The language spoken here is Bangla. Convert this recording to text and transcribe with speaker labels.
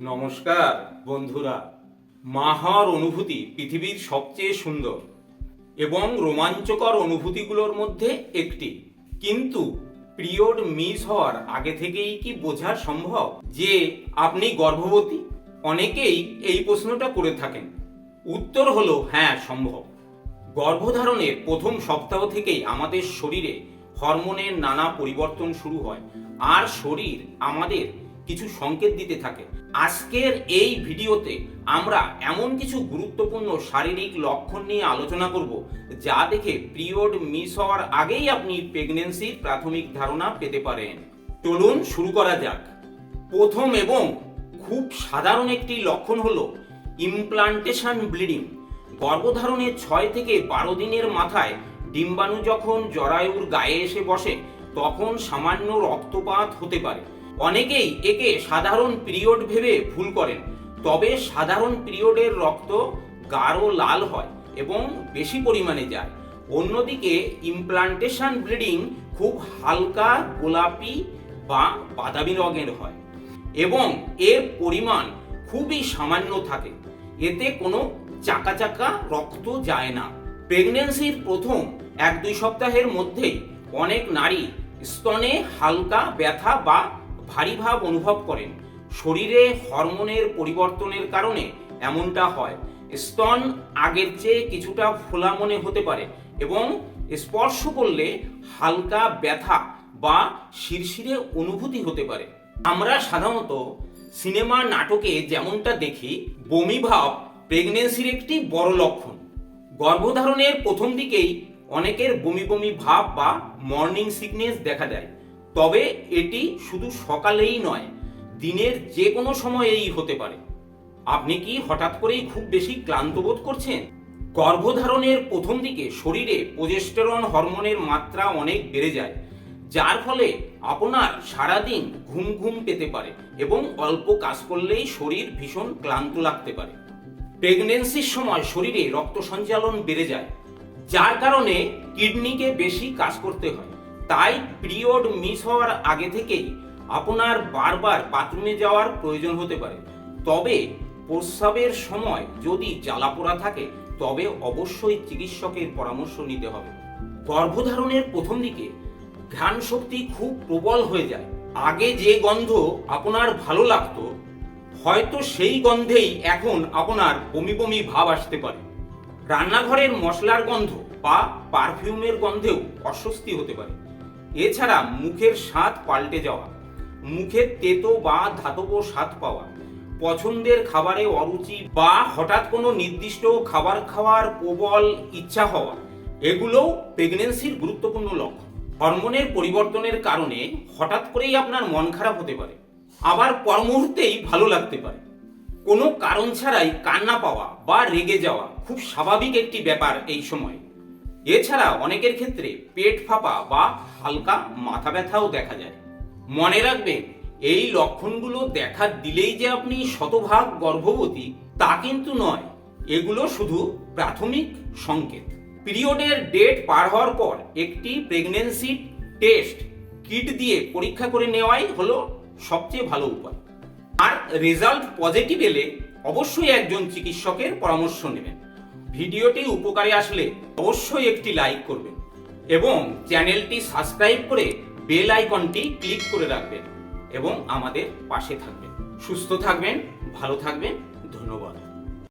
Speaker 1: নমস্কার বন্ধুরা। মা হওয়ার অনুভূতি পৃথিবীর সবচেয়ে সুন্দর এবং রোমাঞ্চকর অনুভূতিগুলোর মধ্যে একটি। কিন্তু পিরিয়ড মিস হওয়ার আগে থেকেই কি বোঝা সম্ভব যে আপনি গর্ভবতী? অনেকেই এই প্রশ্নটা করে থাকেন। উত্তর হলো হ্যাঁ, সম্ভব। গর্ভধারণের প্রথম সপ্তাহ থেকেই আমাদের শরীরে হরমোনের নানা পরিবর্তন শুরু হয়, আর শরীর আমাদের কিছু সংকেত দিতে থাকে। আজকের এই ভিডিওতে আমরা এমন কিছু গুরুত্বপূর্ণ শারীরিক লক্ষণ নিয়ে আলোচনা করব যা দেখে পিরিয়ড মিস হওয়ার আগেই আপনি প্রেগন্যান্সির প্রাথমিক ধারণা পেতে পারেন। চলুন শুরু করা যাক। প্রথম এবং খুব সাধারণ একটি লক্ষণ হলো ইমপ্লান্টেশন ব্লিডিং। গর্ভধারণের 6 থেকে 12 দিনের মাথায় ডিম্বাণু যখন জরায়ুর গায়ে এসে বসে তখন সামান্য রক্তপাত হতে পারে। অনেকেই একে সাধারণ পিরিয়ড ভেবে ভুল করেন, তবে সাধারণ পিরিয়ডের রক্ত গাঢ় লাল হয় এবং বেশি পরিমাণে যায়। অন্যদিকে ইমপ্লান্টেশন ব্লিডিং খুব হালকা গোলাপি বা বাদামি রঙের হয় এবং এর পরিমাণ খুবই সামান্য থাকে। এতে কোনো চাকা চাকা রক্ত যায় না। প্রেগন্যান্সির প্রথম 1-2 সপ্তাহের মধ্যেই অনেক নারী স্তনে হালকা ব্যথা বা ভারী ভাব অনুভব করেন। শরীরে হরমোনের পরিবর্তনের কারণে এমনটা হয়। স্তন আগের চেয়ে কিছুটা ফোলা মনে হতে পারে এবং স্পর্শ করলে হালকা ব্যথা বা শিরশিরে অনুভূতি হতে পারে। আমরা সাধারণত সিনেমা নাটকে যেমনটা দেখি, বমি ভাব প্রেগন্যান্সির একটি বড় লক্ষণ। গর্ভধারণের প্রথম দিকেই অনেকের বমি বমি ভাব বা মর্নিং সিকনেস দেখা দেয়, তবে এটি শুধু সকালেই নয়, দিনের যে কোনো সময়েই হতে পারে। আপনি কি হঠাৎ করেই খুব বেশি ক্লান্ত বোধ করছেন? গর্ভধারণের প্রথম দিকে শরীরে প্রোজেস্টেরন হরমোনের মাত্রা অনেক বেড়ে যায়, যার ফলে আপনার সারাদিন ঘুম ঘুম পেতে পারে এবং অল্প কাজ করলেই শরীর ভীষণ ক্লান্ত লাগতে পারে। প্রেগন্যান্সির সময় শরীরে রক্ত সঞ্চালন বেড়ে যায়, যার কারণে কিডনিকে বেশি কাজ করতে হয়। তাই পিরিয়ড মিস হওয়ার আগে থেকেই আপনার বারবার বাথরুমে যাওয়ার প্রয়োজন হতে পারে। তবে প্রস্রাবের সময় যদি জ্বালাপোড়া থাকে তবে অবশ্যই চিকিৎসকের পরামর্শ নিতে হবে। গর্ভধারণের প্রথম দিকে ঘ্রাণ শক্তি খুব প্রবল হয়ে যায়। আগে যে গন্ধ আপনার ভালো লাগতো, হয়তো সেই গন্ধেই এখন আপনার বমি বমি ভাব আসতে পারে। রান্নাঘরের মশলার গন্ধ বা পারফিউমের গন্ধেও অস্বস্তি হতে পারে। এছাড়া মুখের স্বাদ পাল্টে যাওয়া, মুখের তেতো বা ধাতব স্বাদ পাওয়া, পছন্দের খাবারে অরুচি বা হঠাৎ কোনো নির্দিষ্ট খাবার খাওয়ার প্রবল ইচ্ছা হওয়া, এগুলোও প্রেগন্যান্সির গুরুত্বপূর্ণ লক্ষণ। হরমোনের পরিবর্তনের কারণে হঠাৎ করেই আপনার মন খারাপ হতে পারে, আবার পর মুহূর্তেই ভালো লাগতে পারে। কোনো কারণ ছাড়াই কান্না পাওয়া বা রেগে যাওয়া খুব স্বাভাবিক একটি ব্যাপার এই সময়। এছাড়া অনেকের ক্ষেত্রে পেট ফাঁপা বা হালকা মাথা ব্যথাও দেখা যায়। মনে রাখবেন, এই লক্ষণগুলো দেখা দিলেই যে আপনি শতভাগ গর্ভবতী তা কিন্তু নয়। এগুলো শুধু প্রাথমিক সংকেত। পিরিয়ডের ডেট পার হওয়ার পর একটি প্রেগন্যান্সি টেস্ট কিট দিয়ে পরীক্ষা করে নেওয়াই হলো সবচেয়ে ভালো উপায়। আর রেজাল্ট পজিটিভ এলে অবশ্যই একজন চিকিৎসকের পরামর্শ নেবেন। ভিডিওটি উপকারে আসলে অবশ্যই একটি লাইক করবেন এবং চ্যানেলটি সাবস্ক্রাইব করে বেল আইকনটি ক্লিক করে রাখবেন এবং আমাদের পাশে থাকবেন। সুস্থ থাকবেন, ভালো থাকবেন। ধন্যবাদ।